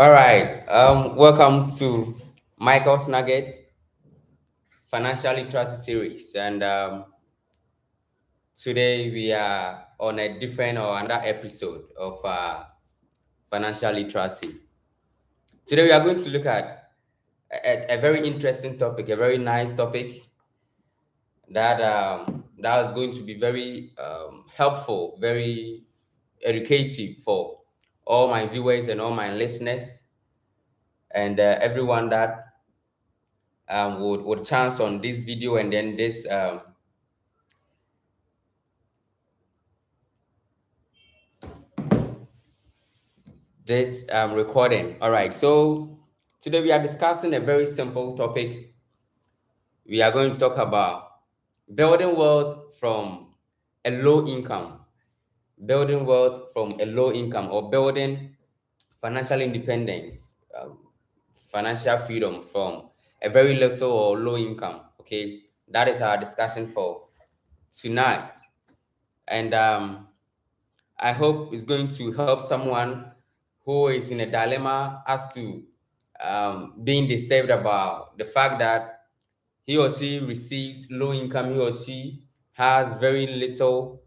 All right. Welcome to Michael's Nugget Financial Literacy Series, and today we are on a different or another episode of financial literacy. Today we are going to look at a very interesting topic, a very nice topic that is going to be very helpful, very educative for all my viewers and all my listeners, and everyone that would chance on this video and then this recording. All right, so today we are discussing a very simple topic. We are going to talk about building wealth from a low income, building wealth from a low income, or building financial independence, financial freedom from a very little or low income. Okay, that is our discussion for tonight, and I hope it's going to help someone who is in a dilemma as to being disturbed about the fact that he or she receives low income, he or she has very little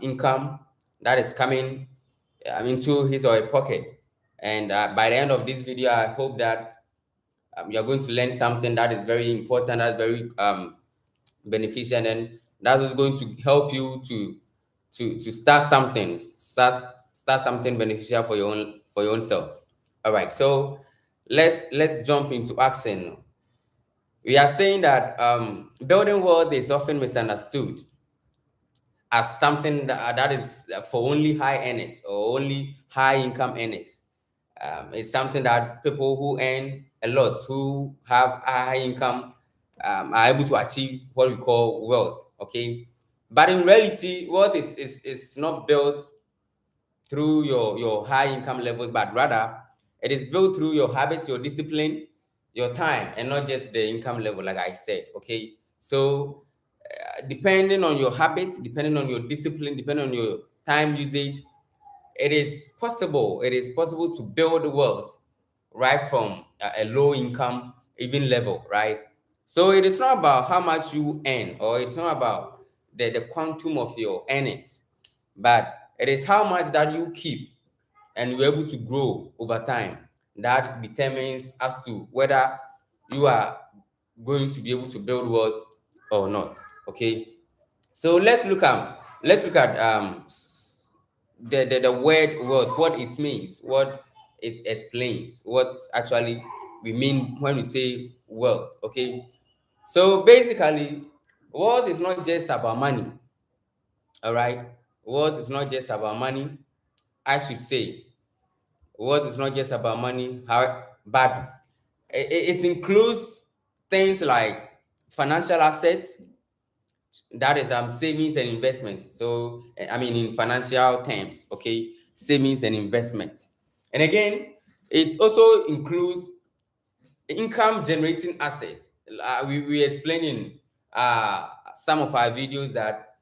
income that is coming into his or her pocket. And by the end of this video, I hope that you're going to learn something that is very important, that's very beneficial, and that is going to help you to start something beneficial for your own self. All right, so let's jump into action. We are saying that building wealth is often misunderstood as something that is for only high earners or only high income earners. It's something that people who earn a lot, who have a high income, are able to achieve what we call wealth. Okay, but in reality, wealth is not built through your high income levels, but rather it is built through your habits, your discipline, your time, and not just the income level, like I said. Okay, so depending on your habits, depending on your discipline, depending on your time usage, it is possible to build wealth right from a low income even level, right? So it is not about how much you earn, or it's not about the quantum of your earnings, but it is how much that you keep and you're able to grow over time that determines as to whether you are going to be able to build wealth or not. Okay, so let's look at the word wealth, what it means, what it explains, what actually we mean when we say wealth. Okay, so basically, wealth is not just about money. All right, wealth is not just about money. I should say, wealth is not just about money. But it includes things like financial assets, that is savings and investment. So I mean, in financial terms, okay, savings and investment. And again, it also includes income generating assets. We explain in some of our videos that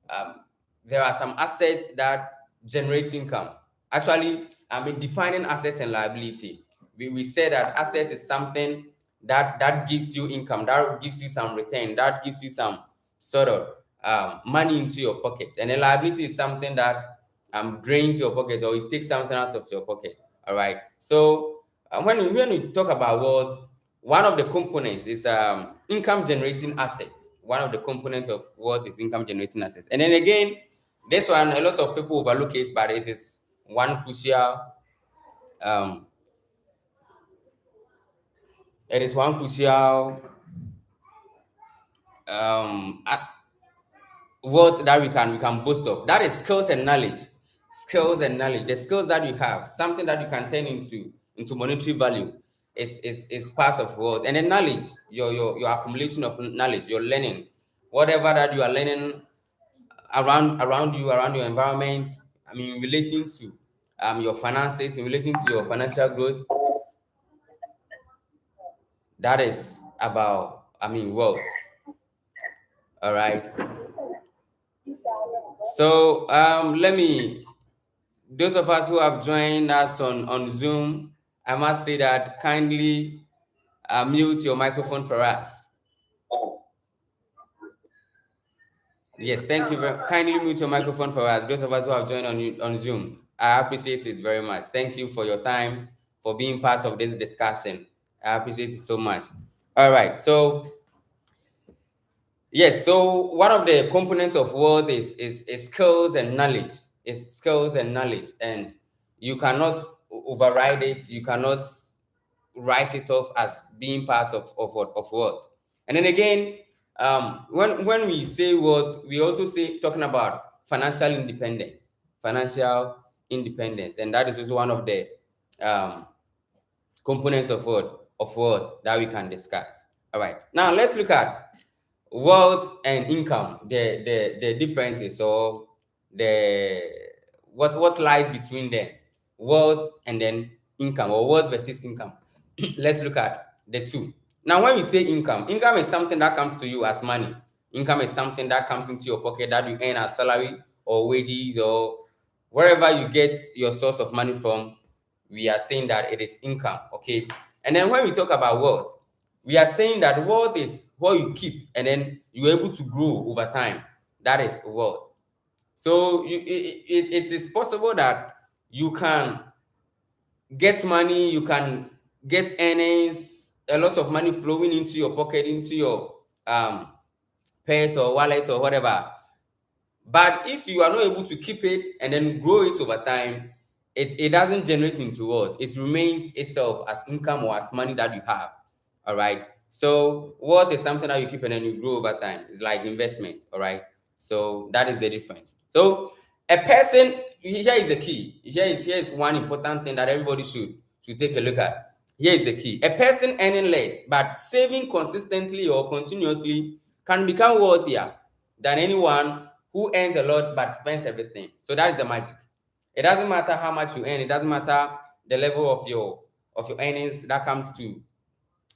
um, there are some assets that generate income. Actually, I mean, defining assets and liability, we say that asset is something that gives you income, that gives you some return, that gives you some sort of money into your pocket. And a liability is something that drains your pocket, or it takes something out of your pocket. All right. So when we talk about wealth, one of the components is income generating assets. One of the components of wealth is income generating assets. And then again, this one, a lot of people overlook it, but it is one crucial um, it is one crucial um, a- wealth that we can boast of. That is skills and knowledge. Skills and knowledge. The skills that you have, something that you can turn into monetary value, is part of wealth. And then knowledge, your accumulation of knowledge, your learning, whatever that you are learning around you, around your environment. I mean, relating to your finances, in relating to your financial growth. That is about, I mean, wealth. All right. So let me, those of us who have joined us on Zoom, I must say that kindly mute your microphone for us. Yes, thank you. Kindly mute your microphone for us. Those of us who have joined on Zoom, I appreciate it very much. Thank you for your time, for being part of this discussion. I appreciate it so much. All right. So yes, so one of the components of wealth is skills and knowledge. It's skills and knowledge, and you cannot override it. You cannot write it off as being part of wealth. And then again, when we say wealth, we also say talking about financial independence, and that is also one of the um, components of wealth that we can discuss. All right, now let's look at wealth and income, the differences, or the what lies between them, wealth and then income, or wealth versus income. Let's look at the two. Now when we say income is something that comes to you as money. Income is something that comes into your pocket that you earn as salary or wages or wherever you get your source of money from. We are saying that it is income. Okay. And then when we talk about wealth, we are saying that wealth is what you keep and then you're able to grow over time. That is wealth. So it is possible that you can get money, you can get earnings, a lot of money flowing into your pocket, into your purse or wallet or whatever. But if you are not able to keep it and then grow it over time, it doesn't generate into wealth. It remains itself as income or as money that you have. All right. So wealth is something that you keep and then you grow over time. It's like investment. All right. So that is the difference. So a person, here is the key. Here is one important thing that everybody should take a look at. Here is the key. A person earning less but saving consistently or continuously can become wealthier than anyone who earns a lot but spends everything. So that is the magic. It doesn't matter how much you earn. It doesn't matter the level of your earnings that comes to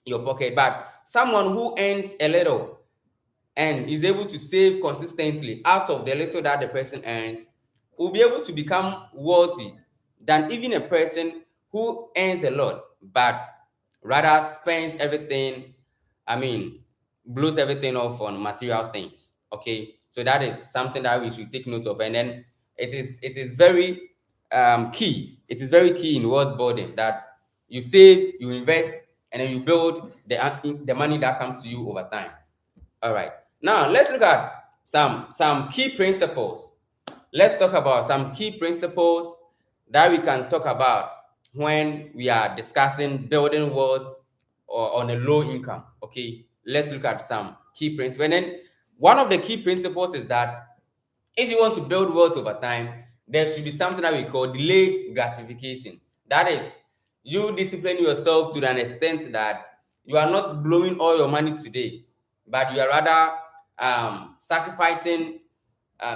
your pocket. But someone who earns a little and is able to save consistently out of the little that the person earns will be able to become wealthy than even a person who earns a lot but rather spends everything, I mean, blows everything off on material things. Okay, so that is something that we should take note of. And then it is very key. It is very key in wealth building that you save, you invest, and then you build the money that comes to you over time. All right. Now let's look at some key principles. Let's talk about some key principles that we can talk about when we are discussing building wealth or on a low income. Okay. Let's look at some key principles. And then one of the key principles is that if you want to build wealth over time, there should be something that we call delayed gratification. That is, you discipline yourself to an extent that you are not blowing all your money today, but you are rather sacrificing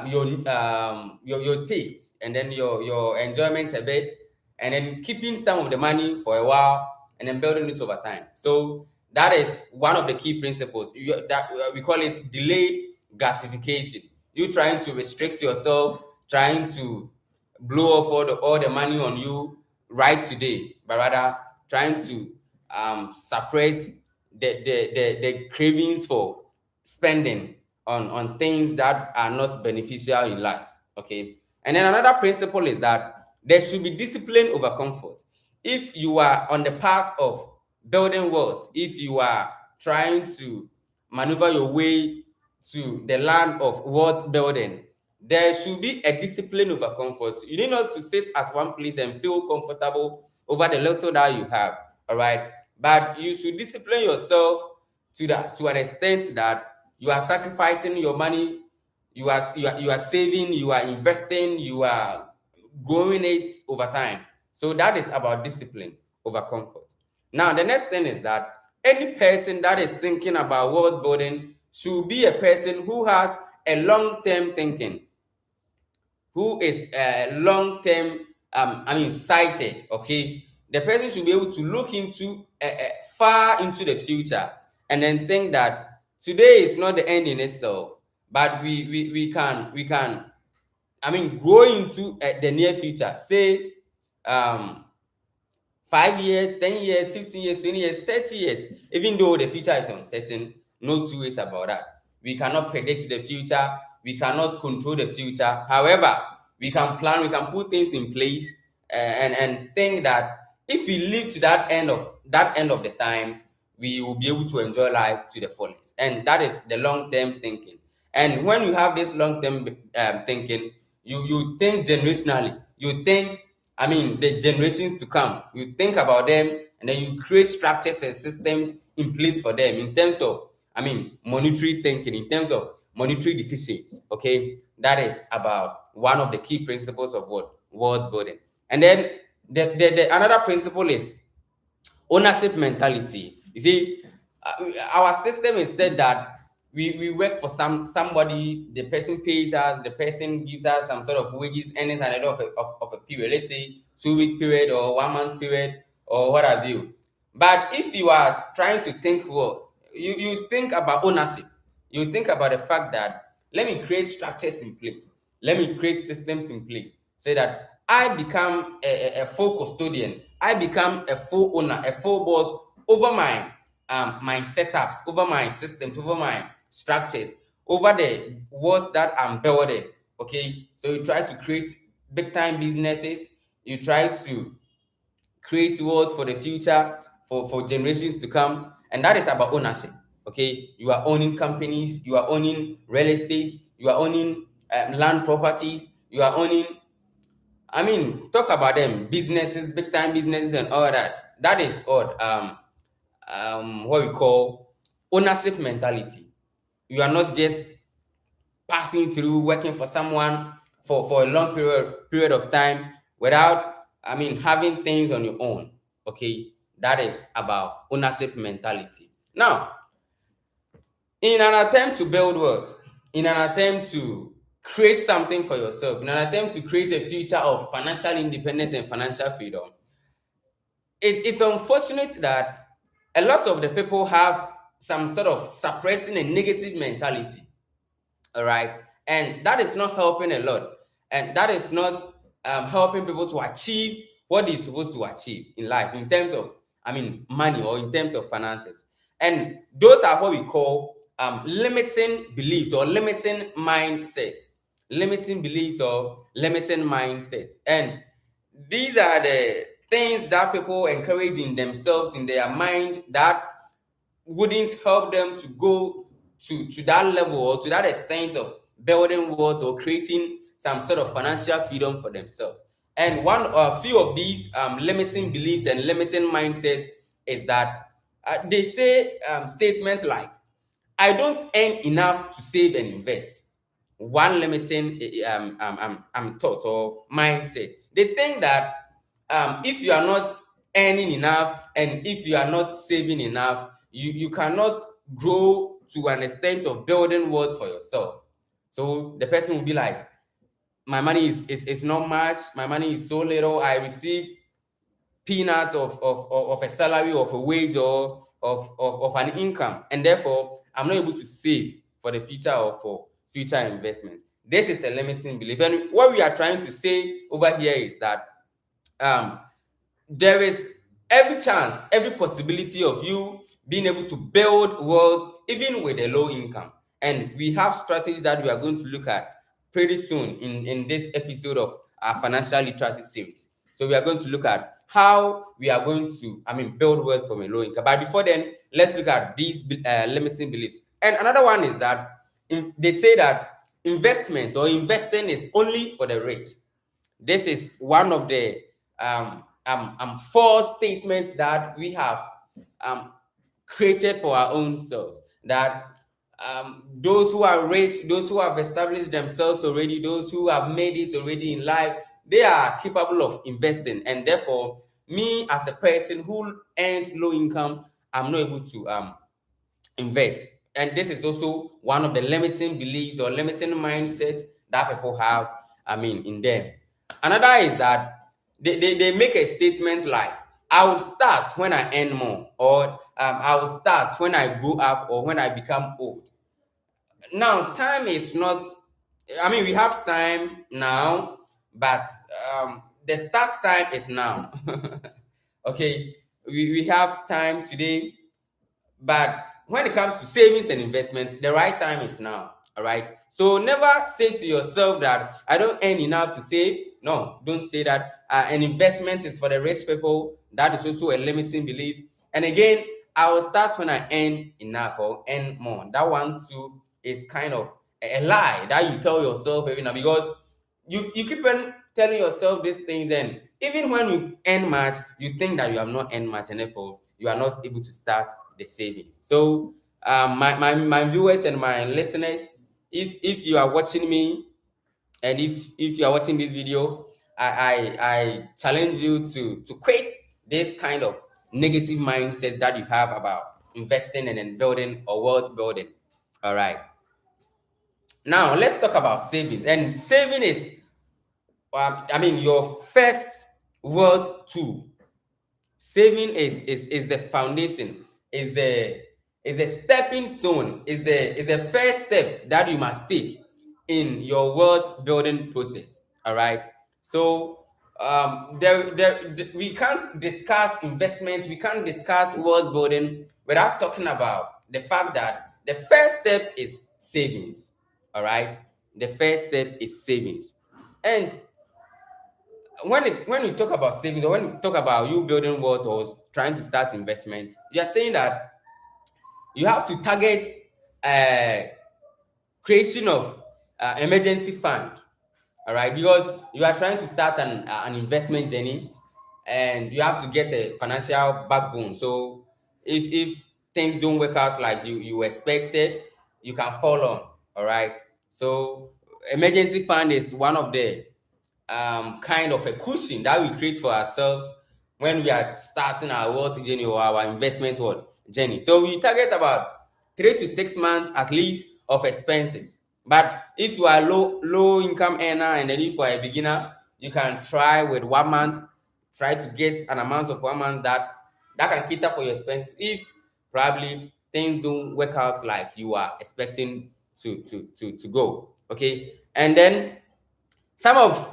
your taste and then your enjoyment a bit, and then keeping some of the money for a while and then building it over time. So that is one of the key principles. We call it delayed gratification. You trying to restrict yourself, trying to blow off all the money on you right today, but rather trying to suppress the cravings for spending on things that are not beneficial in life. Okay. And then another principle is that there should be discipline over comfort. If you are on the path of building wealth, if you are trying to maneuver your way to the land of wealth building, there should be a discipline over comfort. You need not to sit at one place and feel comfortable over the little that you have. All right. But you should discipline yourself to an extent that you are sacrificing your money, you are saving, you are investing, you are growing it over time. So that is about discipline over comfort. Now the next thing is that any person that is thinking about world building should be a person who has a long-term thinking, who is long-term, sighted. Okay, the person should be able to look into far into the future and then think that today is not the end in itself, but we can grow into the near future. Say, 5 years, 10 years, 15 years, 20 years, 30 years. Even though the future is uncertain, no two ways about that. We cannot predict the future, we cannot control the future. However, we can plan, we can put things in place, and think that if we live to that end of the time, we will be able to enjoy life to the fullest. And that is the long-term thinking. And when you have this long-term thinking, you think generationally. You think, I mean, the generations to come. You think about them, and then you create structures and systems in place for them in terms of, I mean, monetary thinking, in terms of monetary decisions. Okay, that is about one of the key principles of what world building. And then the another principle is ownership mentality. You see, our system is said that we work for somebody, the person pays us, the person gives us some sort of wages, earnings at the end of a period, let's say 2 week period or 1 month period or what have you. But if you are trying to think, well, you think about ownership. You think about the fact that let me create structures in place, let me create systems in place so that I become a full custodian, I become a full owner, a full boss over my setups, over my systems, over my structures, over the work that I'm building. Okay, so you try to create big time businesses, you try to create wealth for the future, for generations to come. And that is about ownership. Okay, you are owning companies, you are owning real estate, you are owning land properties, you are owning, I mean, talk about them, businesses, big time businesses, and all that. That is what we call ownership mentality. You are not just passing through, working for someone for a long period of time without, I mean, having things on your own. Okay, that is about ownership mentality. Now, in an attempt to build wealth, in an attempt to create something for yourself, in an attempt to create a future of financial independence and financial freedom, it's unfortunate that a lot of the people have some sort of suppressing a negative mentality. All right, and that is not helping a lot, and that is not helping people to achieve what they're supposed to achieve in life in terms of, I mean, money, or in terms of finances. And those are what we call limiting beliefs or limiting mindsets, limiting beliefs or limiting mindsets. And these are the things that people encourage in themselves, in their mind, that wouldn't help them to go to that level or to that extent of building wealth or creating some sort of financial freedom for themselves. And one or a few of these limiting beliefs and limiting mindsets is that they say statements like, I don't earn enough to save and invest. One limiting thought or mindset. They think that if you are not earning enough and if you are not saving enough, you cannot grow to an extent of building wealth for yourself. So the person will be like, my money is not much, my money is so little, I receive peanuts of a salary, of a wage, or of an income, and therefore I'm not able to save for the future or for future investments. This is a limiting belief. And what we are trying to say over here is that um, there is every chance, every possibility of you being able to build wealth even with a low income. And we have strategies that we are going to look at pretty soon in this episode of our financial literacy series. So we are going to look at how we are going to, I mean, build wealth from a low income. But before then, let's look at these limiting beliefs. And another one is that they say that investment or investing is only for the rich. This is one of the false statements that we have um, created for our own selves. That those who are rich, those who have established themselves already, those who have made it already in life, they are capable of investing. And therefore, me as a person who earns low income, I'm not able to invest. And this is also one of the limiting beliefs or limiting mindsets that people have, I mean, in them. Another is that they make a statement like, I will start when I earn more, or I will start when I grow up or when I become old. Now, time is not, I mean, we have time now, but the start time is now. Okay, we have time today, but when it comes to savings and investments, the right time is now. All right. So never say to yourself that I don't earn enough to save. No, don't say that. An investment is for the rich people. That is also a limiting belief. And again, I will start when I earn enough or earn more. That one too is kind of a lie that you tell yourself every now, because you keep on telling yourself these things, and even when you earn much, you think that you have not earned much, and therefore you are not able to start the savings. So my viewers and my listeners, if you are watching me, and if you are watching this video, I challenge you to quit this kind of negative mindset that you have about investing and then building or wealth building. All right, now let's talk about savings. And saving is your first wealth tool. Saving is the foundation, is the stepping stone, is the first step that you must take in your wealth building process. All right. So we can't discuss investment, we can't discuss wealth building without talking about the fact that the first step is savings. All right. The first step is savings. And when you talk about savings, or when you talk about you building wealth or trying to start investment, you are saying that you have to target uh, creation of emergency fund. All right, because you are trying to start an investment journey, and you have to get a financial backbone. So if things don't work out like you expected, you can fall on. All right, so emergency fund is one of the kind of a cushion that we create for ourselves when we are starting our wealth journey or our investment journey. So we target about 3 to 6 months at least of expenses. But if you are low income earner, and then if you are a beginner, you can try with 1 month, try to get an amount of 1 month that can cater for your expenses if probably things don't work out like you are expecting to go. Okay, and then some of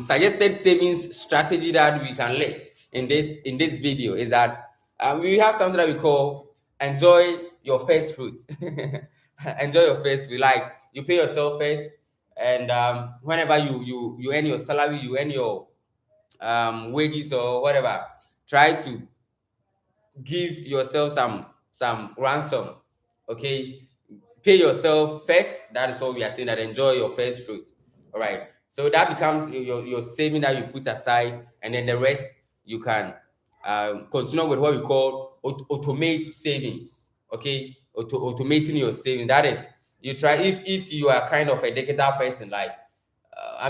suggested savings strategy that we can list in this video is that we have something that we call enjoy your first fruit. Enjoy your first fruit. Like, you pay yourself first, and whenever you earn your salary, you earn your wages or whatever, try to give yourself some ransom. Okay, pay yourself first. That is what we are saying, that enjoy your first fruit. All right, so that becomes your saving that you put aside, and then the rest you can continue with what we call automate savings. Okay, automating your saving. That is, you try, if you are kind of a digital person, like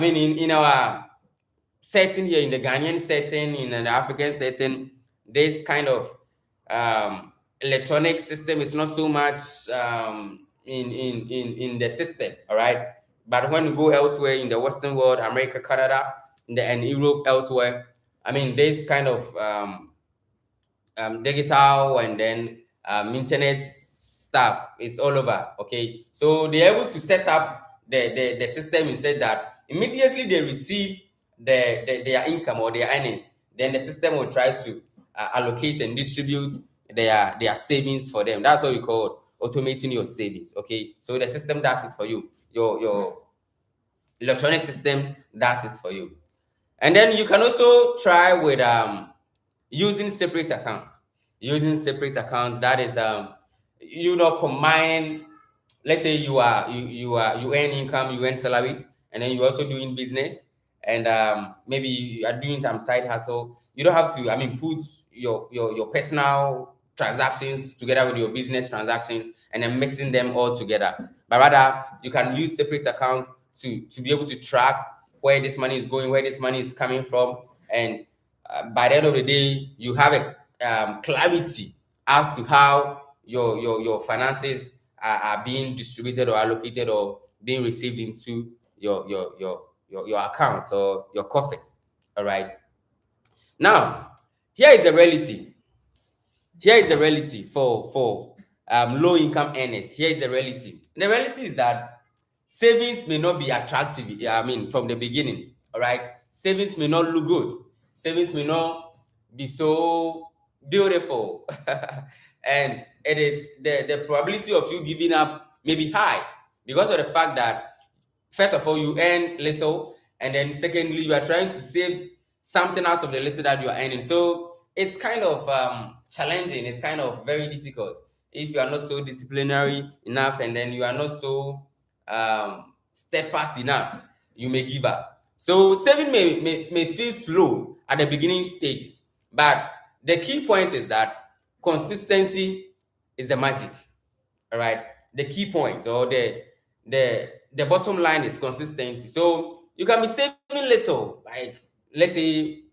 in our setting here, in the Ghanaian setting, in an African setting, this kind of electronic system is not so much in the system. All right, but when you go elsewhere in the Western world, America, Canada, and Europe, elsewhere, this kind of digital, and then internet stuff, it's all over. Okay, so they're able to set up the system instead that immediately they receive their income or their earnings, then the system will try to allocate and distribute their savings for them. That's what we call automating your savings. Okay, so the system does it for you. Your electronic system does it for you. And then you can also try with using separate accounts. Using separate accounts, that is combine. Let's say you earn income, you earn salary, and then you're also doing business, and maybe you are doing some side hustle. You don't have to put your personal transactions together with your business transactions and then mixing them all together, but rather you can use separate accounts to be able to track where this money is going, where this money is coming from, and by the end of the day, you have a clarity as to how your finances are being distributed or allocated or being received into your account or your coffers. All right. Now, here is the reality. Here is the reality for low income earners. Here is the reality. The reality is that savings may not be attractive. From the beginning. All right, savings may not look good. Savings may not be so beautiful. And it is the probability of you giving up may be high because of the fact that first of all you earn little, and then secondly you are trying to save something out of the little that you are earning. So it's kind of challenging, it's kind of very difficult if you are not so disciplinary enough, and then you are not so steadfast enough, you may give up. So saving may feel slow at the beginning stages, but the key point is that consistency is the magic. All right, the key point, or the bottom line is consistency. So you can be saving little, like let's say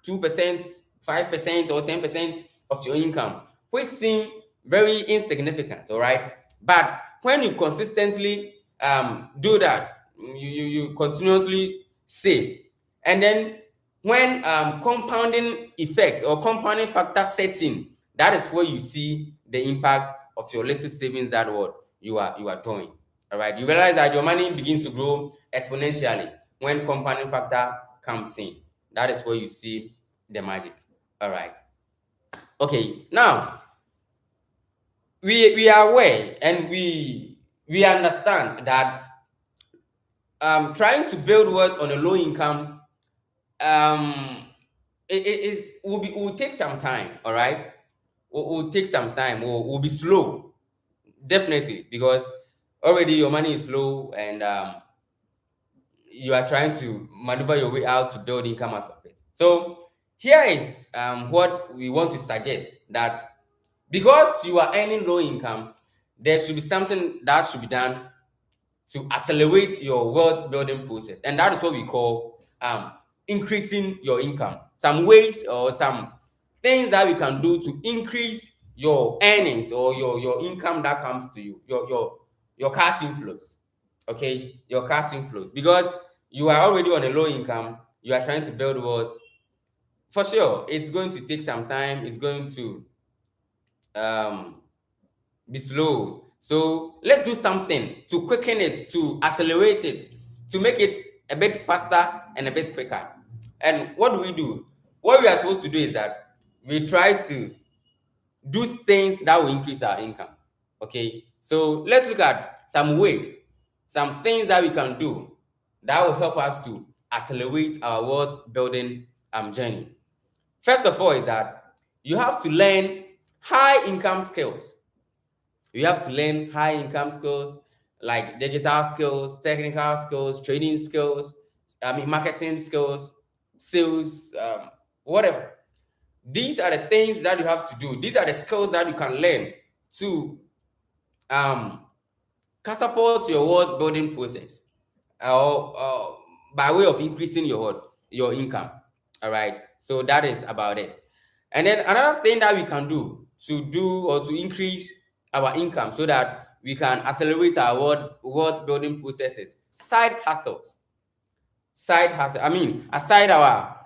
2%, 5%, or 10% of your income, which seem very insignificant, all right? But when you consistently do that, you continuously save. And then when compounding effect or compounding factor sets in, that is where you see the impact of your little savings that what you are doing. All right. You realize that your money begins to grow exponentially when compounding factor comes in. That is where you see the magic. All right. Okay. Now we are aware, and we understand that trying to build wealth on a low income, will take some time. All right, will take some time, or will be slow, definitely, because already your money is low, and you are trying to maneuver your way out to build income out of it. So here is what we want to suggest, that because you are earning low income, there should be something that should be done to accelerate your wealth building process, and that is what we call increasing your income. Some ways or some things that we can do to increase your earnings, or your income that comes to you, your cash inflows. Okay, your cash inflows, because you are already on a low income, you are trying to build wealth. For sure, it's going to take some time, it's going to um be slow. So let's do something to quicken it, to accelerate it, to make it a bit faster and a bit quicker. And what do we do? What we are supposed to do is that we try to do things that will increase our income. Okay, so let's look at some ways, some things that we can do that will help us to accelerate our wealth building journey. First of all is that you have to learn high income skills. You have to learn high income skills like digital skills, technical skills, trading skills, marketing skills, sales, whatever. These are the things that you have to do. These are the skills that you can learn to um, catapult your wealth building process, or by way of increasing your income. All right. So that is about it. And then another thing that we can do or to increase our income so that we can accelerate our wealth building processes: side hustles. Side hustle. I mean, aside our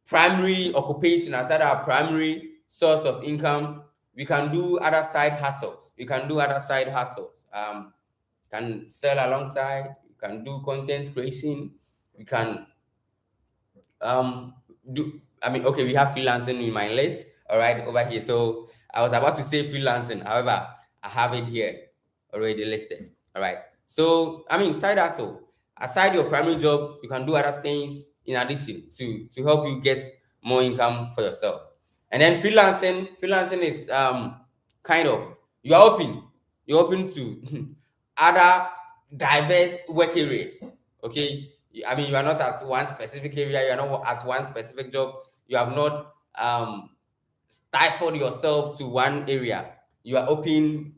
primary occupation, aside our primary source of income, we can do other side hustles. We can do other side hustles. Can sell alongside. You can do content creation. We can do. I mean, okay, we have freelancing in my list. All right, over here. So I was about to say freelancing. However, I have it here already listed. All right. So I mean, side hustle. Aside your primary job, you can do other things in addition to help you get more income for yourself. And then freelancing is kind of, you're open to other diverse work areas. Okay, I mean, you are not at one specific area, you are not at one specific job, you have not stifled yourself to one area. You are open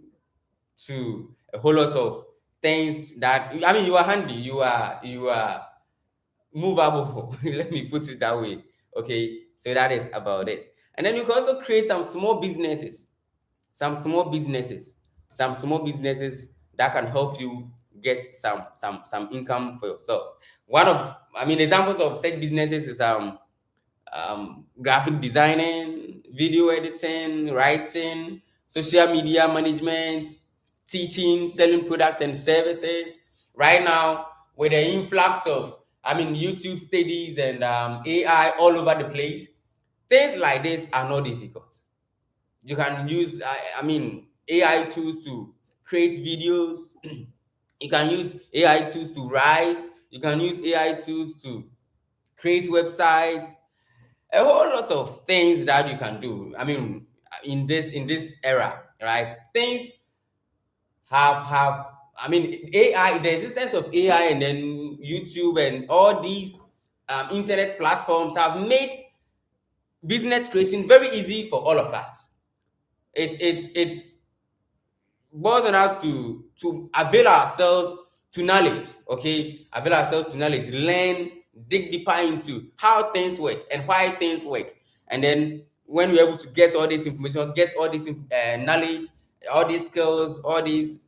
to a whole lot of things that, I mean, you are handy, you are movable. Let me put it that way. Okay, so that is about it. And then you can also create some small businesses that can help you get some income for yourself. One of, I mean, examples of such businesses is graphic designing, video editing, writing, social media management, teaching, selling products and services. Right now, with the influx of, I mean, YouTube studies and AI all over the place, things like this are not difficult. You can use, AI tools to create videos. You can use AI tools to write. You can use AI tools to create websites. A whole lot of things that you can do. In this era, right? Things have AI, the existence of AI, and then YouTube and all these internet platforms have made business creation very easy for all of us. It's boils on us to avail ourselves to knowledge. Okay, avail ourselves to knowledge, learn, dig deeper into how things work and why things work. And then when we're able to get all this information, get all this knowledge, all these skills, all these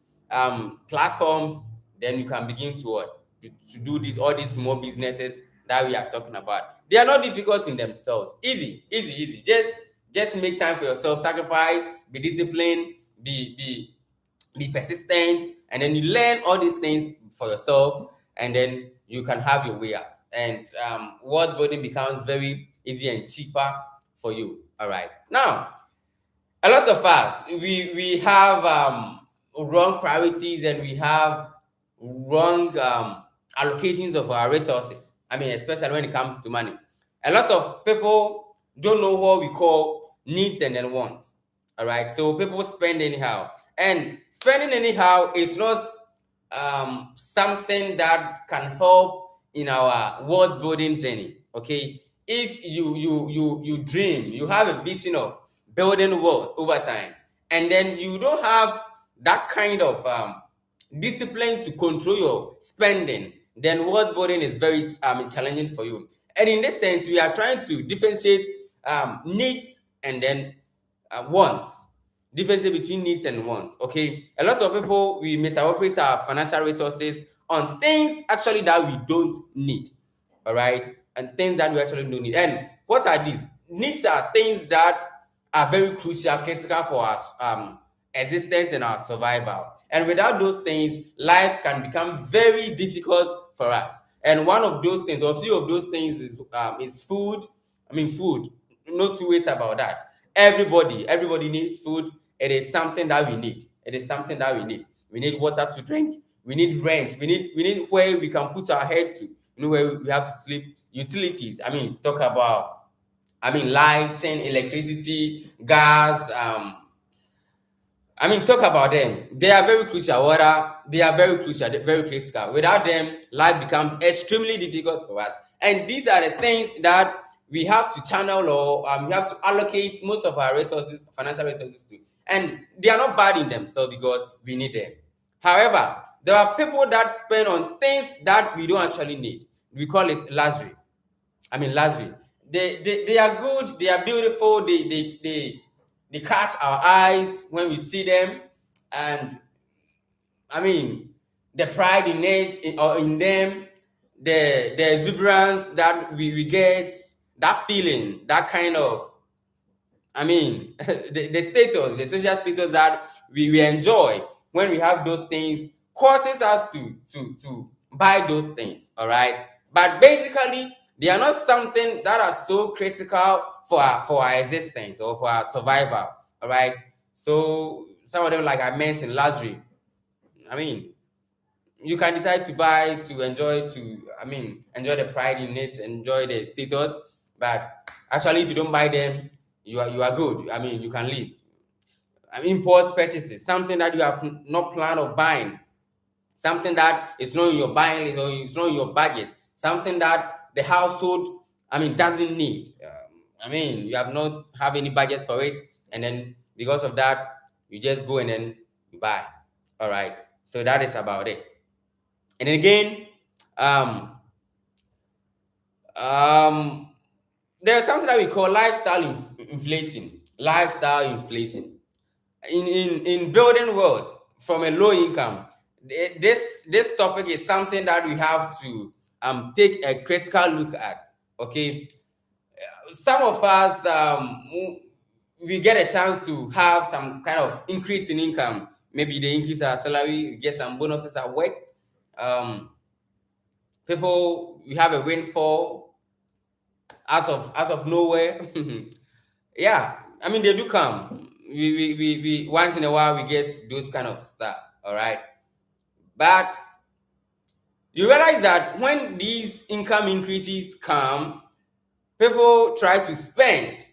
platforms, then you can begin to what, to do this, all these small businesses that we are talking about. They are not difficult in themselves. Easy, easy, easy. Just make time for yourself, sacrifice, be disciplined, be persistent, and then you learn all these things for yourself, and then you can have your way out. And world building becomes very easy and cheaper for you. All right. Now, a lot of us, we have wrong priorities, and we have wrong allocations of our resources. Especially when it comes to money. A lot of people don't know what we call needs and then wants. All right, so people spend anyhow, and spending anyhow is not something that can help in our world building journey. Okay, if you dream, you have a vision of building wealth over time, and then you don't have that kind of discipline to control your spending, then world building is very challenging for you. And in this sense, we are trying to differentiate needs and then wants. Differentiate between needs and wants. Okay, a lot of people, we misappropriate our financial resources on things actually that we don't need. All right, and things that we actually don't need. And what are these? Needs are things that are very crucial, critical for us existence and our survival. And without those things, life can become very difficult for us. And one of those things, or a few of those things, is food. Food. No two ways about that. Everybody needs food. It is something that we need. It is something that we need. We need water to drink. We need rent. We need where we can put our head to. Where we have to sleep. Utilities. Talk about lighting, electricity, gas. Talk about them. They are very crucial. Water, they are very crucial, they're very critical. Without them, life becomes extremely difficult for us. And these are the things that we have to channel, or we have to allocate most of our resources, financial resources to. And they are not bad in themselves because we need them. However, there are people that spend on things that we don't actually need. We call it luxury. Luxury. They are good, they are beautiful, they catch our eyes when we see them. And the pride in it, or in them, the exuberance that we get, that feeling, that kind of the status, the social status that we enjoy when we have those things, causes us to buy those things. All right, but basically they are not something that are so critical for our existence or for our survival. All right, so some of them, like I mentioned, luxury. I mean, you can decide to buy to enjoy, enjoy the pride in it, enjoy the status. But actually, if you don't buy them, you are good. You can leave. Impulse purchases, something that you have not planned of buying, something that is not in your buying list, or it's not in your budget, something that the household doesn't need. You have not have any budget for it, and then because of that, you just go and then you buy. All right, so that is about it. And again, um, um, there's something that we call lifestyle inflation. Lifestyle inflation. In building wealth from a low income, this topic is something that we have to take a critical look at. Okay, some of us, we get a chance to have some kind of increase in income. Maybe they increase our salary, we get some bonuses at work. um, People, we have a windfall, out of nowhere. Yeah, I mean they do come. We once in a while we get those kind of stuff. All right, but you realize that when these income increases come, people try to spend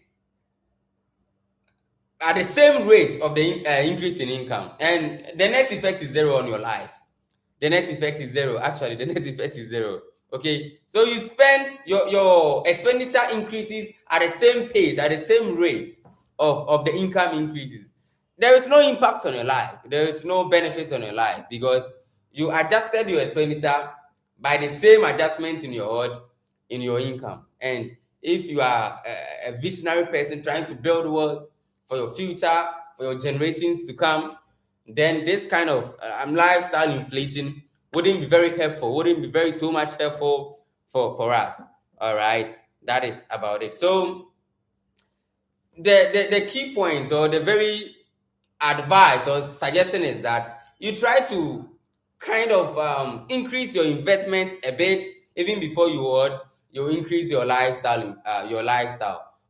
at the same rate of the increase in income, and the net effect is zero on your life. The net effect is zero. Actually, the net effect is zero. Okay, so you spend your expenditure increases at the same pace, at the same rate of the income increases. There is no impact on your life. There is no benefit on your life because you adjusted your expenditure by the same adjustment in your income. And if you are a visionary person trying to build wealth for your future, for your generations to come, then this kind of lifestyle inflation wouldn't be very helpful, wouldn't be very so much helpful for us. All right, that is about it. So the key points or the very advice or suggestion is that you try to kind of increase your investment a bit even before you increase your lifestyle.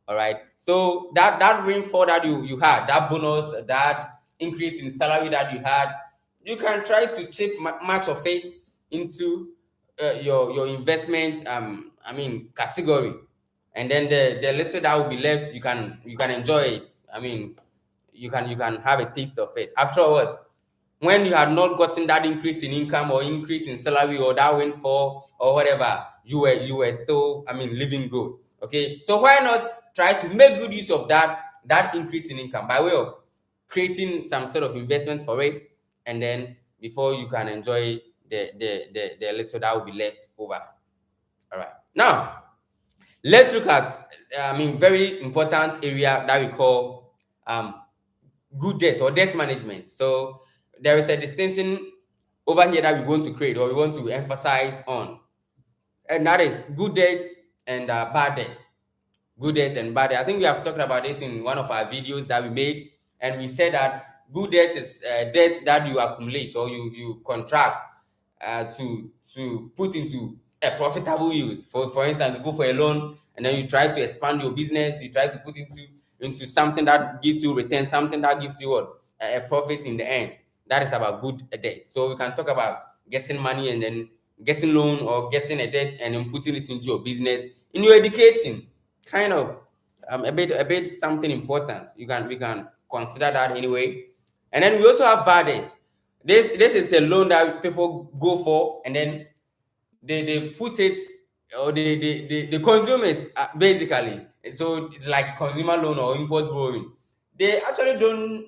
All right, so that rainfall that you had, that bonus, that increase in salary that you had, you can try to chip much of it into your investment category, and then the little that will be left, you can enjoy it. I mean, you can have a taste of it afterwards. When you had not gotten that increase in income or increase in salary or that windfall or whatever, you were still, living good. Okay, so why not try to make good use of that increase in income by way of creating some sort of investment for it, and then before you can enjoy the little that will be left over. All right, now let's look at very important area that we call good debt or debt management. So there is a distinction over here that we want to create or we want to emphasize on, and that is good debt and bad debt. Good debt and bad debt. I think we have talked about this in one of our videos that we made, and we said that good debt is debt that you accumulate or you contract to put into a profitable use. For instance, you go for a loan and then you try to expand your business, you try to put into something that gives you return, something that gives you what? A profit in the end. That is about good debt. So we can talk about getting money and then getting loan or getting a debt and then putting it into your business. In your education, kind of a bit something important. We can consider that anyway. And then we also have bad debt. This is a loan that people go for, and then they put it or they consume it basically. So it's like a consumer loan or impulse borrowing. They actually don't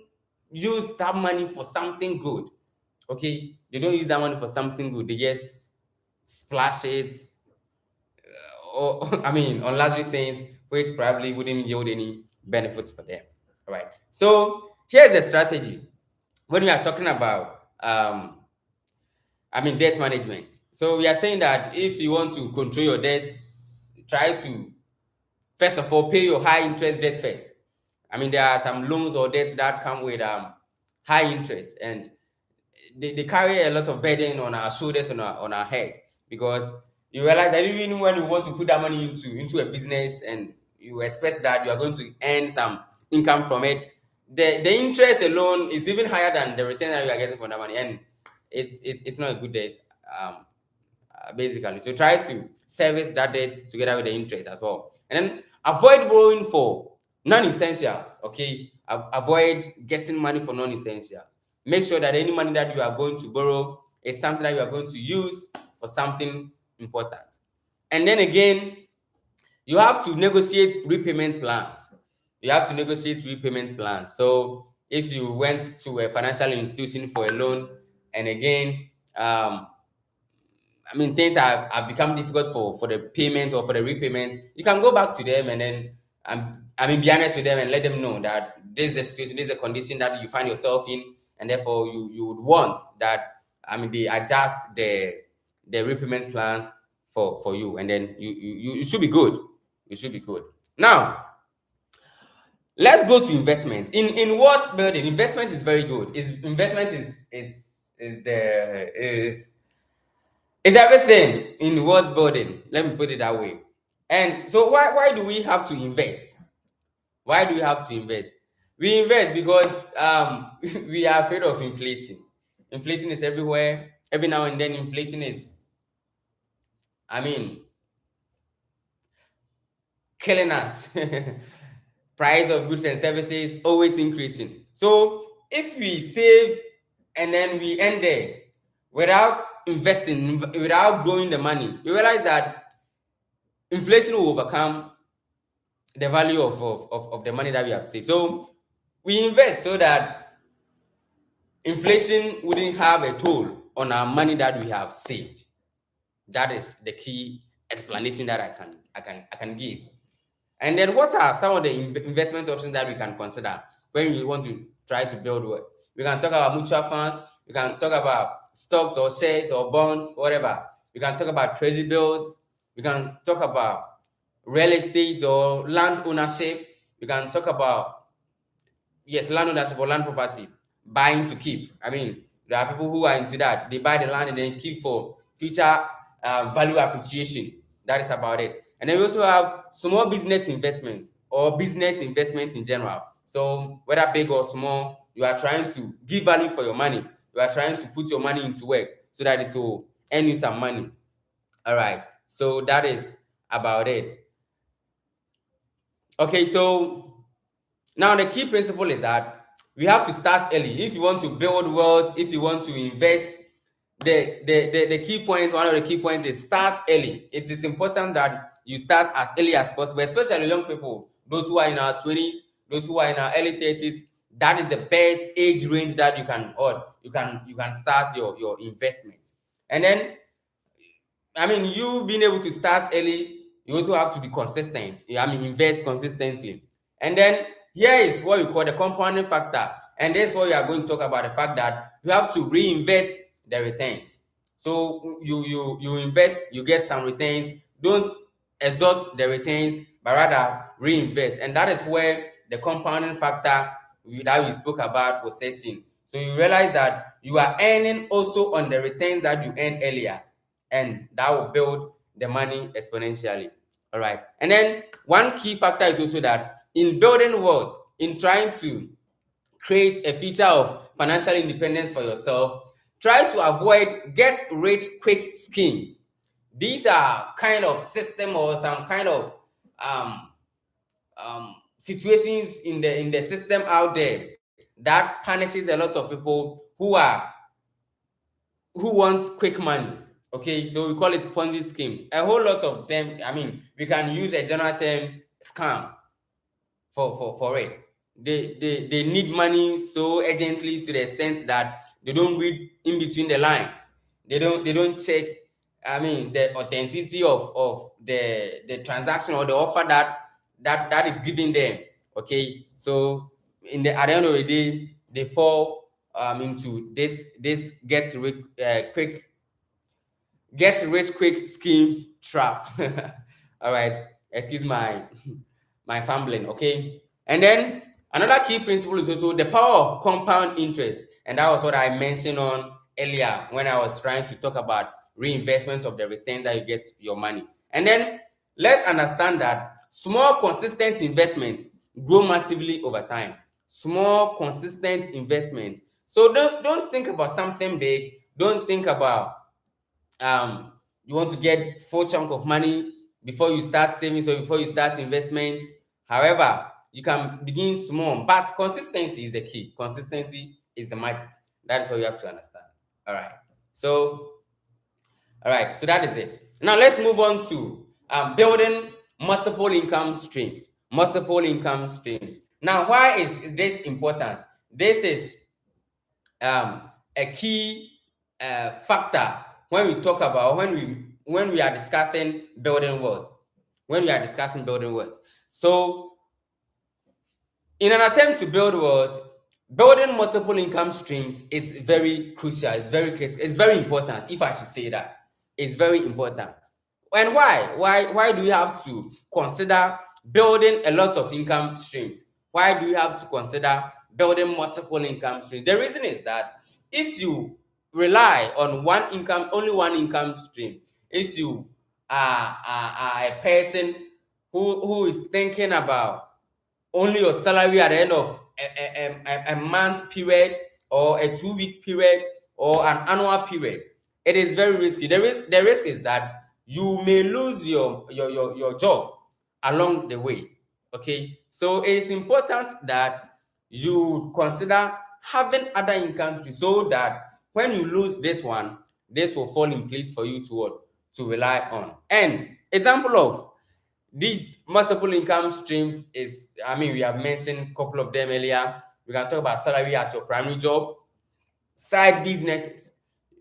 use that money for something good. Okay, they don't use that money for something good. They just splash it or on luxury things which probably wouldn't yield any benefits for them. All right. So here's the strategy when we are talking about debt management. So we are saying that if you want to control your debts, try to first of all pay your high interest debt first. There are some loans or debts that come with high interest, and they carry a lot of burden on our shoulders, on our head, because you realize that even when you want to put that money into a business and you expect that you are going to earn some income from it, the interest alone is even higher than the return that you are getting from that money, and it's not a good debt, basically. So try to service that debt together with the interest as well, and then avoid borrowing for non-essentials. Okay, avoid getting money for non-essentials. Make sure that any money that you are going to borrow is something that you are going to use for something important. And then again, you have to negotiate repayment plans. So if you went to a financial institution for a loan, and again, things have become difficult for the payment or for the repayment, you can go back to them and then be honest with them and let them know that this is a situation, this is a condition that you find yourself in, and therefore you would want that they adjust the repayment plans for you, and then you should be good. You should be good. Now let's go to investment. In what building investment is very good. Is everything in world building. Let me put it that way. And so why do we have to invest? Why do we have to invest? We invest because we are afraid of inflation. Inflation is everywhere. Every now and then, inflation is, I mean, killing us. Price of goods and services always increasing. So if we save and then we end there without investing, without growing the money, we realize that inflation will overcome the value of the money that we have saved. So we invest so that inflation wouldn't have a toll on our money that we have saved. That is the key explanation that I can give. And then what are some of the investment options that we can consider when we want to try to build wealth? We can talk about mutual funds, we can talk about stocks or shares or bonds, whatever. We can talk about treasury bills, we can talk about real estate or land ownership. We can talk about, yes, land ownership or land property, buying to keep. I mean, there are people who are into that. They buy the land and then keep for future value appreciation. That is about it. And then we also have small business investment or business investment in general. So whether big or small, you are trying to give value for your money. You are trying to put your money into work so that it will earn you some money. All right. So that is about it. Okay, so now the key principle is that we have to start early. If you want to build wealth, if you want to invest, the key point, one of the key points is start early. It is important that you start as early as possible, especially young people, those who are in our 20s, those who are in our early 30s. That is the best age range that you can, or you can start your investment. And then, I mean, you being able to start early, you also have to be consistent. I mean, invest consistently. And then here is what we call the compounding factor. And that's what we are going to talk about, the fact that you have to reinvest the returns. So you invest, you get some returns. Don't exhaust the returns, but rather reinvest. And that is where the compounding factor that we spoke about was set in. So you realize that you are earning also on the returns that you earned earlier, and that will build the money exponentially. All right. And then one key factor is also that in building wealth, in trying to create a future of financial independence for yourself, try to avoid get rich quick schemes. These are kind of system or some kind of um, situations in the system out there that punishes a lot of people who want quick money. Okay, so we call it Ponzi schemes. A whole lot of them. I mean, we can use a general term scam for it. They need money so urgently to the extent that they don't read in between the lines. They don't check. I mean, the authenticity of the transaction or the offer that is given them. Okay, so at the end of the day, they fall into this get rich quick schemes trap. All right, excuse my fumbling. Okay, and then another key principle is also the power of compound interest, and that was what I mentioned on earlier when I was trying to talk about reinvestment of the return that you get your money. And then let's understand that small consistent investments grow massively over time. Small consistent investment. So don't think about something big. Don't think about you want to get full chunk of money before you start saving, so before you start investment. However, you can begin small, but consistency is the key. Consistency is the magic. That is what you have to understand. All right. So that is it. Now let's move on to building multiple income streams. Multiple income streams. Now, why is this important? This is a key factor when we talk about when we are discussing building wealth. When we are discussing building wealth. So, in an attempt to build wealth, building multiple income streams is very crucial. It's very critical. It's very important, if I should say that. It's very important. And why? Why do we have to consider building a lot of income streams? Why do we have to consider building multiple income streams? The reason is that if you rely on only one income stream, if you are a person who is thinking about only your salary at the end of a month period, or a 2 week period, or an annual period, it is very risky. The risk is that you may lose your job along the way. Okay, so it is important that you consider having other income so that when you lose this one, this will fall in place for you to what, to rely on. And example of these multiple income streams is, I mean, we have mentioned a couple of them earlier. We can talk about salary as your primary job, side businesses.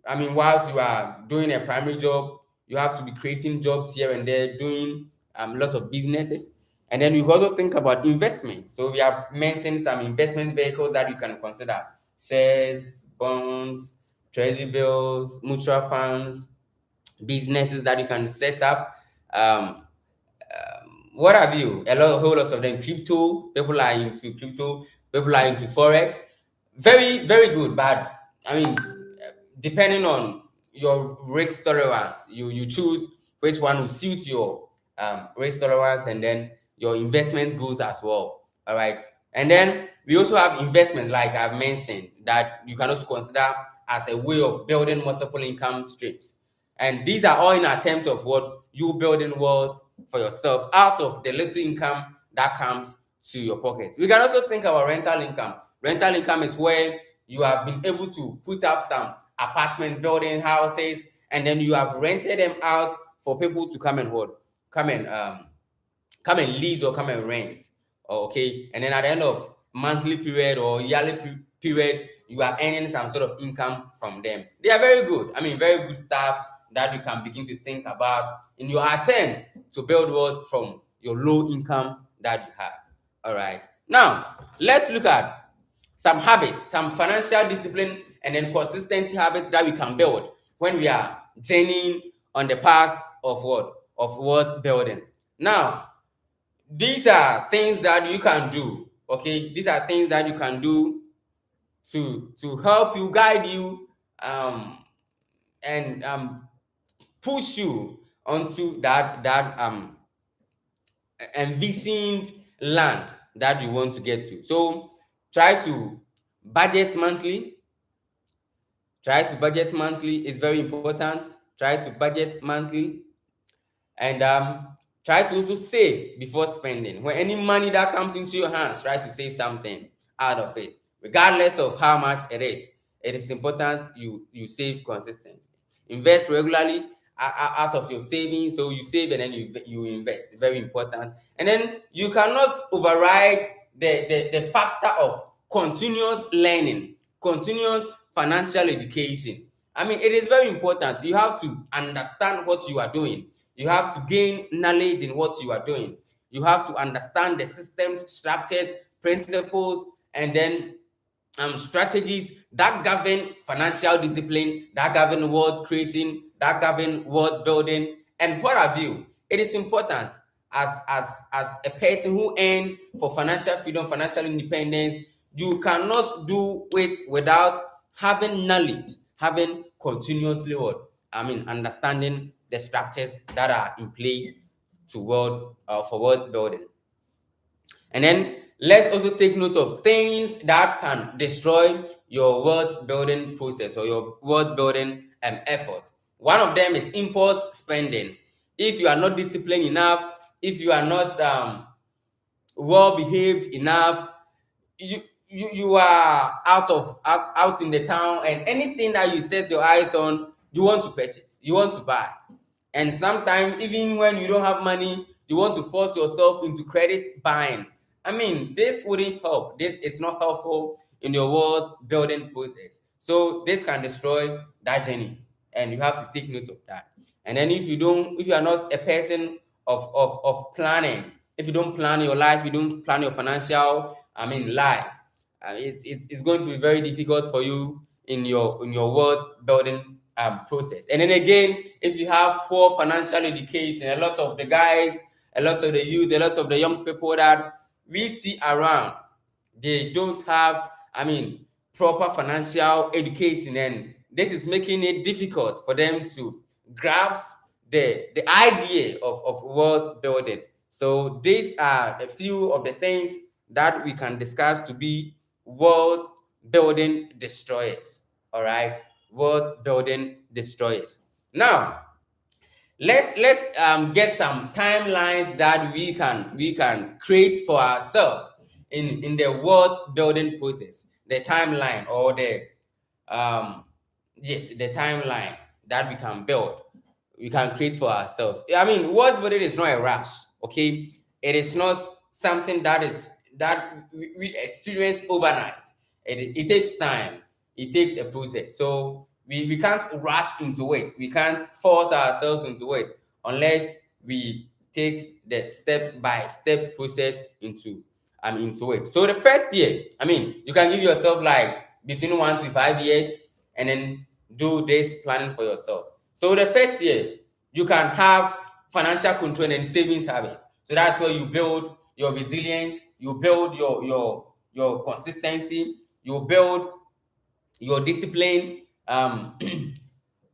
I mean, whilst you are doing a primary job, you have to be creating jobs here and there, doing lots of businesses. And then you also think about investment. So we have mentioned some investment vehicles that you can consider: shares, bonds, treasury bills, mutual funds, businesses that you can set up. Um, what have you? A whole lot of them. Crypto. People are into crypto. People are into forex. Very, very good. But I mean, depending on your risk tolerance, you choose which one will suit your risk tolerance, and then your investment goals as well. All right. And then we also have investment, like I've mentioned, that you can also consider as a way of building multiple income streams. And these are all in attempt of what, you building wealth for yourselves out of the little income that comes to your pocket. We can also think about rental income. Rental income is where you have been able to put up some apartment building houses, and then you have rented them out for people to come and what, come and come and lease or come and rent. Okay, and then at the end of monthly period or yearly period, you are earning some sort of income from them. They are very good. I mean, very good stuff that you can begin to think about in your attempt to build wealth from your low income that you have. All right, now let's look at some habits, some financial discipline, and then consistency habits that we can build when we are journeying on the path of what, of wealth building. Now, these are things that you can do. Okay, these are things that you can do to help you, guide you, and push you onto that envisioned land that you want to get to. So try to budget monthly. Try to budget monthly is very important. Try to budget monthly. And try to also save before spending. When any money that comes into your hands, try to save something out of it, regardless of how much it is. It is important you save consistently. Invest regularly out of your savings. So you save and then you invest. It's very important. And then you cannot override the factor of continuous learning, continuous financial education. I mean, it is very important. You have to understand what you are doing. You have to gain knowledge in what you are doing. You have to understand the systems, structures, principles, and then strategies that govern financial discipline, that govern wealth creation, that govern wealth building, and what have you. It is important as a person who aims for financial freedom, financial independence. You cannot do it without having knowledge, having continuously what, I mean, understanding the structures that are in place to world for world building. And then let's also take note of things that can destroy your world building process or your world building effort. One of them is impulse spending. If you are not disciplined enough, if you are not well behaved enough, you are out in the town, and anything that you set your eyes on, you want to purchase, you want to buy. And sometimes even when you don't have money, you want to force yourself into credit buying. I mean, this wouldn't help. This is not helpful in your world building process. So this can destroy that journey, and you have to take note of that. And then if you are not a person of planning, if you don't plan your life, you don't plan your financial, I mean, life, it's going to be very difficult for you in your world building process. And then again, if you have poor financial education, a lot of the guys, a lot of the youth, a lot of the young people that we see around, they don't have, I mean, proper financial education, and this is making it difficult for them to grasp the idea of world building. So these are a few of the things that we can discuss to be world building destroyers. All right, world building destroyers. Now let's get some timelines that we can create for ourselves in the world building process. The timeline, or the um yes, the timeline that we can create for ourselves. I mean, world building is not a rush. Okay, it is not something that we experience overnight. It takes time. It takes a process. So we can't rush into it. We can't force ourselves into it unless we take the step by step process into it. So the first year, I mean, you can give yourself like between 1 to 5 years, and then do this planning for yourself. So the first year, you can have financial control and savings habits. So that's where you build your resilience, you build your consistency, you build your discipline.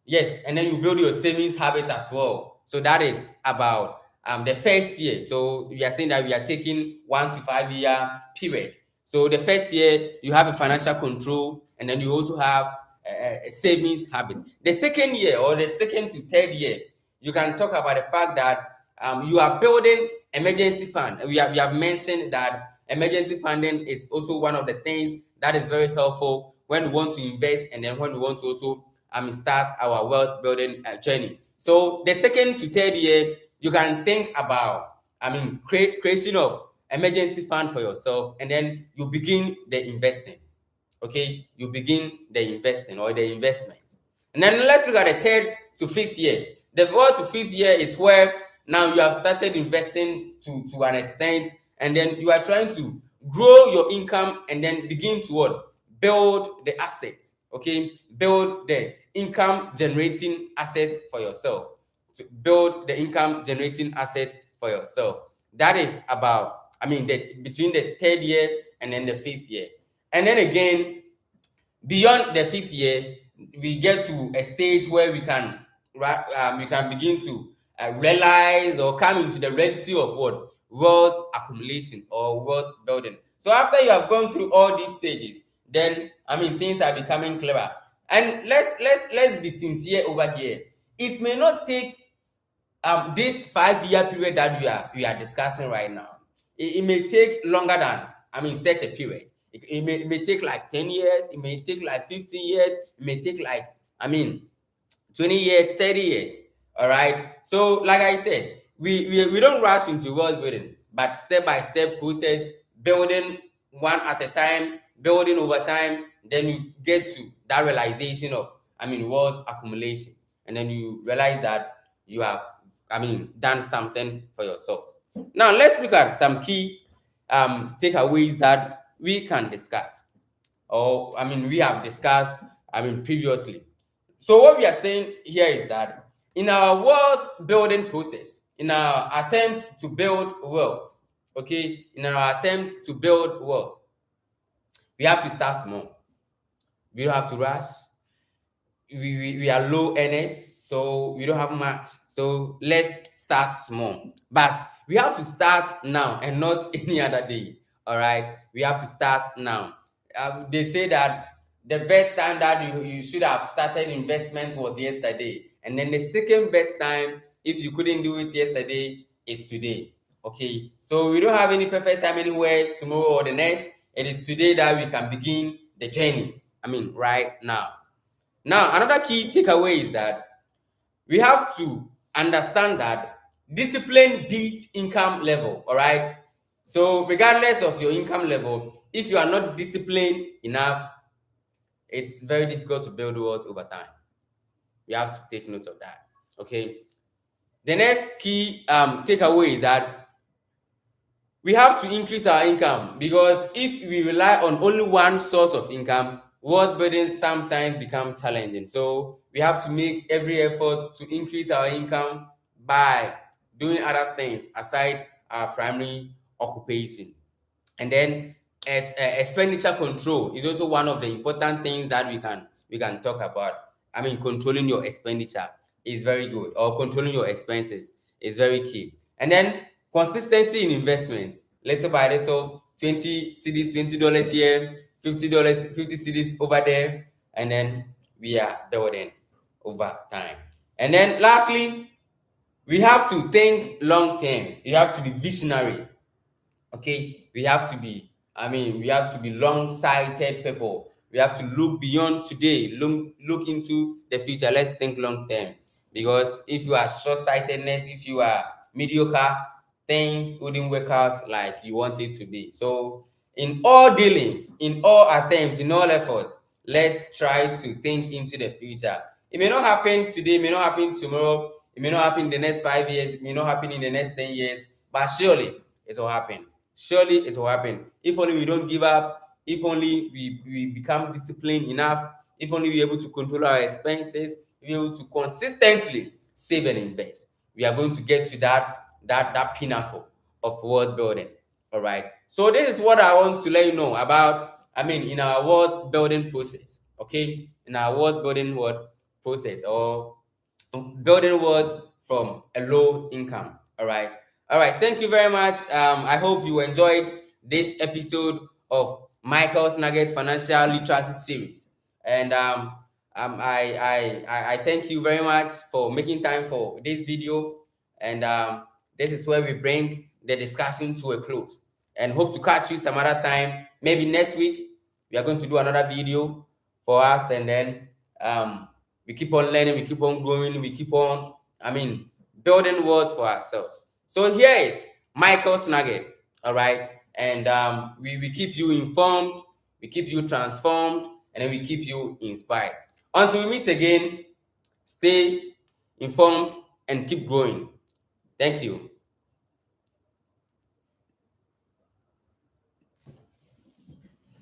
Yes, and then you build your savings habit as well. So that is about the first year. So we are saying that we are taking 1 to 5 year period. So the first year you have a financial control, and then you also have a savings habit. The second year, or the second to third year, you can talk about the fact that you are building emergency fund. We have mentioned that emergency funding is also one of the things that is very helpful when we want to invest, and then when we want to also start our wealth building journey. So the second to third year, you can think about creation of emergency fund for yourself, and then you begin the investing. Okay, you begin the investing or the investment. And then let's look at the third to fifth year. The fourth to fifth year is where now you have started investing to an extent, and then you are trying to grow your income, and then begin to what? Build the asset. Okay, build the income generating asset for yourself. To build the income generating asset for yourself. That is about, between the third year and then the fifth year. And then again, beyond the fifth year, we get to a stage where we can begin to realize or come into the reality of what? Wealth accumulation or wealth building. So after you have gone through all these stages, then things are becoming clearer. And let's be sincere over here. It may not take this 5 year period that we are discussing right now. It may take longer than such a period. It may take like 10 years, it may take like 15 years, it may take like 20 years, 30 years. All right. So like I said, we don't rush into world building, but step by step process, building one at a time, building over time. Then you get to that realization of world accumulation, and then you realize that you have done something for yourself. Now let's look at some key takeaways that we can discuss, or we have discussed previously. So what we are saying here is that in our wealth building process, in our attempt to build wealth, okay, in our attempt to build wealth, we have to start small. We don't have to rush. We are low earners, so we don't have much. So let's start small. But we have to start now and not any other day. All right, we have to start now. They say that the best time that you should have started investment was yesterday, and then the second best time, if you couldn't do it yesterday, is today. Okay, so we don't have any perfect time anywhere, tomorrow or the next. It is today that we can begin the journey. Right now. Now, another key takeaway is that we have to understand that discipline beats income level. All right. So, regardless of your income level, if you are not disciplined enough, it's very difficult to build wealth over time. We have to take note of that. Okay. The next key takeaway is that we have to increase our income, because if we rely on only one source of income, wealth building sometimes become challenging. So we have to make every effort to increase our income by doing other things aside our primary occupation. And then as expenditure control is also one of the important things that we can talk about. Controlling your expenditure. is very good, or controlling your expenses is very key. And then consistency in investments, little by little, 20 cedis, $20 here, $50, 50 cedis over there, and then we are building over time. And then lastly, we have to think long term. You have to be visionary. Okay, we have to be, we have to be long-sighted people. We have to look beyond today, look into the future. Let's think long term, because if you are short-sightedness, if you are mediocre, things wouldn't work out like you want it to be. So in all dealings, in all attempts, in all efforts, let's try to think into the future. It may not happen today, it may not happen tomorrow, it may not happen in the next 5 years, it may not happen in the next 10 years, but surely it will happen. Surely it will happen. If only we don't give up, if only we become disciplined enough, if only we're able to control our expenses, we're able to consistently save and invest, we are going to get to that pinnacle of world building. All right. So this is what I want to let you know about, in our world building process. Okay. In our world building process, or building world from a low income. All right. All right. Thank you very much. I hope you enjoyed this episode of Michael's Nuggets Financial Literacy Series. And I thank you very much for making time for this video. And this is where we bring the discussion to a close. And hope to catch you some other time. Maybe next week, we are going to do another video for us. And then we keep on learning, we keep on growing, we keep on, building world for ourselves. So here is Michael's Nugget, all right? And we keep you informed, we keep you transformed, and then we keep you inspired. Until we meet again, stay informed and keep growing. Thank you.